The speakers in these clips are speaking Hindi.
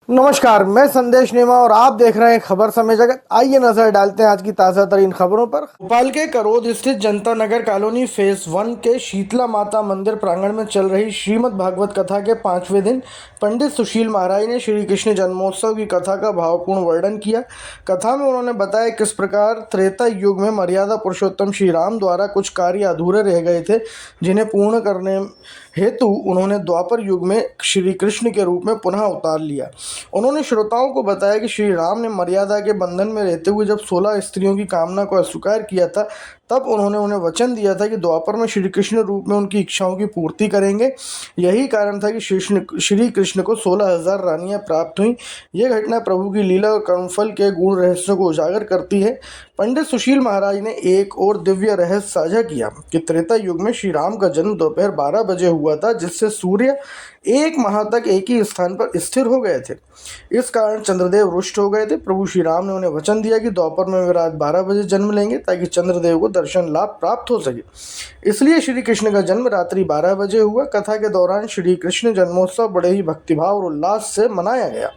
नमस्कार, मैं संदेश नेमा और आप देख रहे हैं खबर समय जगत। आइए नजर डालते हैं आज की ताजा तरीन खबरों पर। भोपाल के करोद स्थित जनता नगर कॉलोनी फेज 1 के शीतला माता मंदिर प्रांगण में चल रही श्रीमद् भागवत कथा के 5वें दिन पंडित सुशील महाराज ने श्री कृष्ण जन्मोत्सव की कथा का भावपूर्ण वर्णन किया। कथा में उन्होंने बताया किस प्रकार त्रेता युग में मर्यादा पुरुषोत्तम श्री राम द्वारा कुछ कार्य अधूरे रह गए थे, जिन्हें पूर्ण करने हेतु उन्होंने द्वापर युग में श्री कृष्ण के रूप में पुनः अवतार लिया। उन्होंने श्रोताओं को बताया कि श्री राम ने मर्यादा के बंधन में रहते हुए जब 16 स्त्रियों की कामना को अस्वीकार किया था, तब उन्होंने उन्हें वचन दिया था कि द्वापर में श्री कृष्ण रूप में उनकी इच्छाओं की पूर्ति करेंगे। यही कारण था कि श्री कृष्ण को 16,000 रानियां प्राप्त हुईं। यह घटना प्रभु की लीला और कर्मफल के गूढ़ रहस्यों को उजागर करती है। पंडित सुशील महाराज ने एक और दिव्य रहस्य साझा किया कि त्रेता युग में श्री राम का जन्म दोपहर 12 बजे हुआ था, जिससे सूर्य एक माह तक एक ही स्थान पर स्थिर हो गए थे। इस कारण चंद्रदेव रुष्ट हो गए थे। प्रभु श्री राम ने उन्हें वचन दिया कि दोपहर में वे रात 12 बजे जन्म लेंगे, ताकि चंद्रदेव को दर्शन लाभ प्राप्त हो सके। इसलिए श्री कृष्ण का जन्म रात्रि 12 बजे हुआ। कथा के दौरान श्री कृष्ण जन्मोत्सव बड़े ही भक्तिभाव और उल्लास से मनाया गया।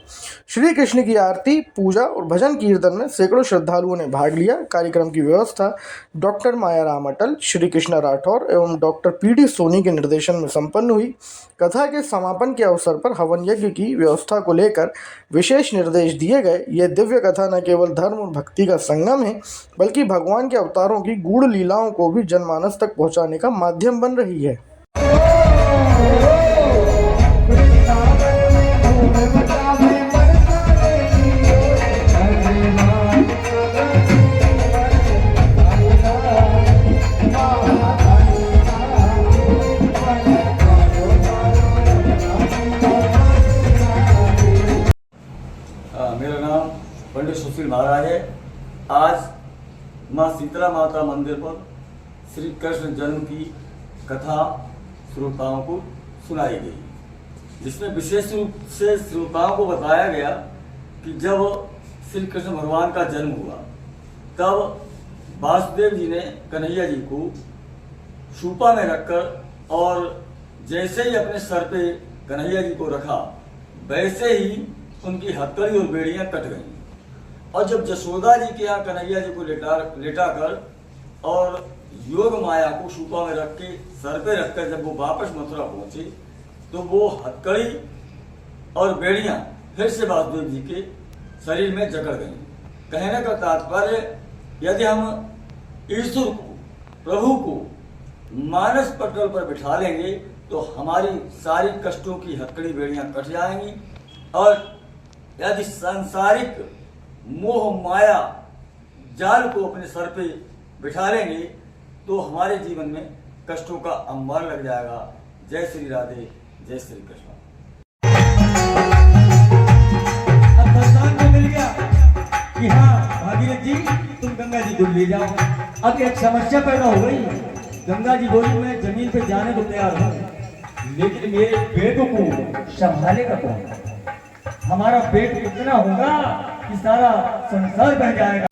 श्री कृष्ण की आरती, पूजा और भजन कीर्तन में सैकड़ों श्रद्धालुओं ने भाग लिया। कार्यक्रम की व्यवस्था डॉक्टर मायाराम अटल, श्री कृष्ण राठौर एवं डॉक्टर पी.डी. सोनी के निर्देशन में संपन्न हुई। कथा के समापन के अवसर पर हवन यज्ञ की व्यवस्था को लेकर विशेष निर्देश दिए गए। यह दिव्य कथा न केवल धर्म और भक्ति का संगम है, बल्कि भगवान के अवतारों की गूढ़ लीलाओं को भी जनमानस तक पहुंचाने का माध्यम बन रही है। मेरा नाम पंडित सुशील महाराज है। आज माँ शीतला माता मंदिर पर श्री कृष्ण जन्म की कथा श्रोताओं को सुनाई गई, जिसमें विशेष रूप से श्रोताओं को बताया गया कि जब श्री कृष्ण भगवान का जन्म हुआ, तब वासुदेव जी ने कन्हैया जी को सूपा में रखकर और जैसे ही अपने सर पे कन्हैया जी को रखा, वैसे ही उनकी हथकड़ी और बेड़ियां कट गईं। और जब जसोदा जी के यहाँ कन्हैया जी को लेटा कर और योग माया को सूपा में रख के सर पे रखकर जब वो वापस मथुरा पहुंचे, तो वो हथकड़ी और बेड़ियां फिर से वासुदेव जी के शरीर में जकड़ गईं। कहने का तात्पर्य, यदि हम ईश्वर को, प्रभु को मानस पटल पर बिठा लेंगे, तो हमारी सारी कष्टों की हथकड़ी बेड़ियां कट जाएंगी। और यदि सांसारिक मोह माया जाल को अपने सर पे बिठा लेंगे, तो हमारे जीवन में कष्टों का अंबार लग जाएगा। जय श्री राधे, जय श्री कृष्ण। अब वरदान को मिल गया कि हाँ भागीरथ जी, तुम गंगा जी को ले जाओ। अब एक समस्या पैदा हो गई। गंगा जी बोली मैं जमीन पे जाने को तैयार हूँ, लेकिन मेरे पेट को संभालेगा कौन? हमारा पेट इतना होगा कि सारा संसार बह जाएगा।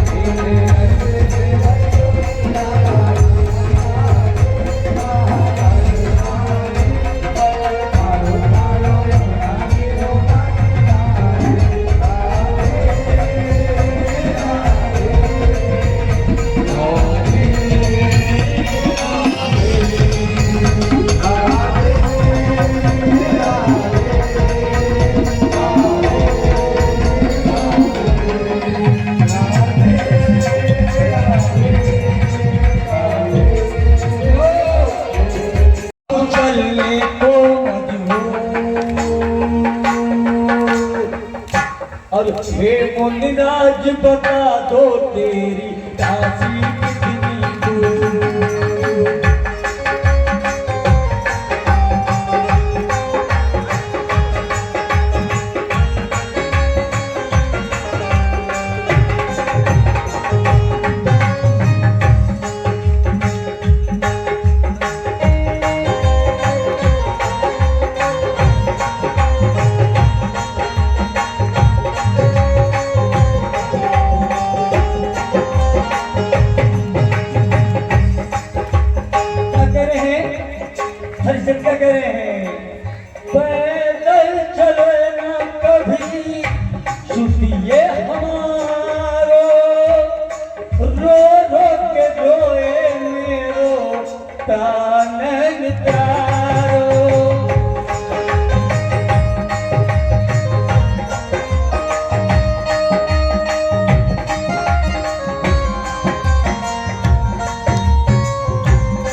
और हे मुनिराज बता दो तेरी दासी कितनी दूर। सुतिए हमारो रो रो के रोए मेरो तानन तारो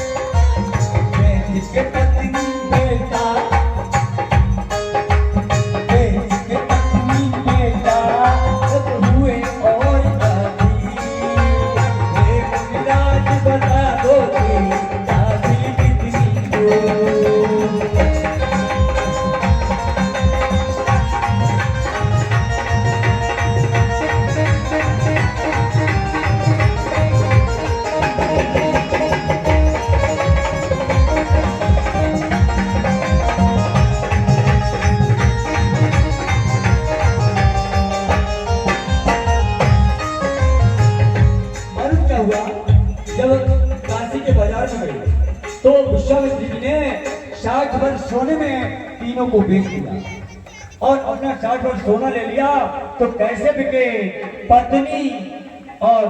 मैं जिसके पत्नी बेटा जिसके पत्नी बेटा सब हुए और दादी ये मुझराज बता दो कि दादी कितनी हो मालूम क्या हुआ जब काशी के बाजार में गए तो विश्वामित्र जी ने 60 भर सोने में तीनों को बेच दिया और अपना 60 भर सोना ले लिया तो कैसे बिके पत्नी और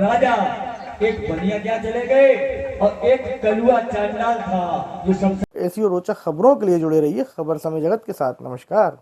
राजा एक बनिया क्या चले गए और एक कलुआ चांडाल था जो सबसे ऐसी और रोचक खबरों के लिए जुड़े रहिए खबर समय जगत के साथ। नमस्कार।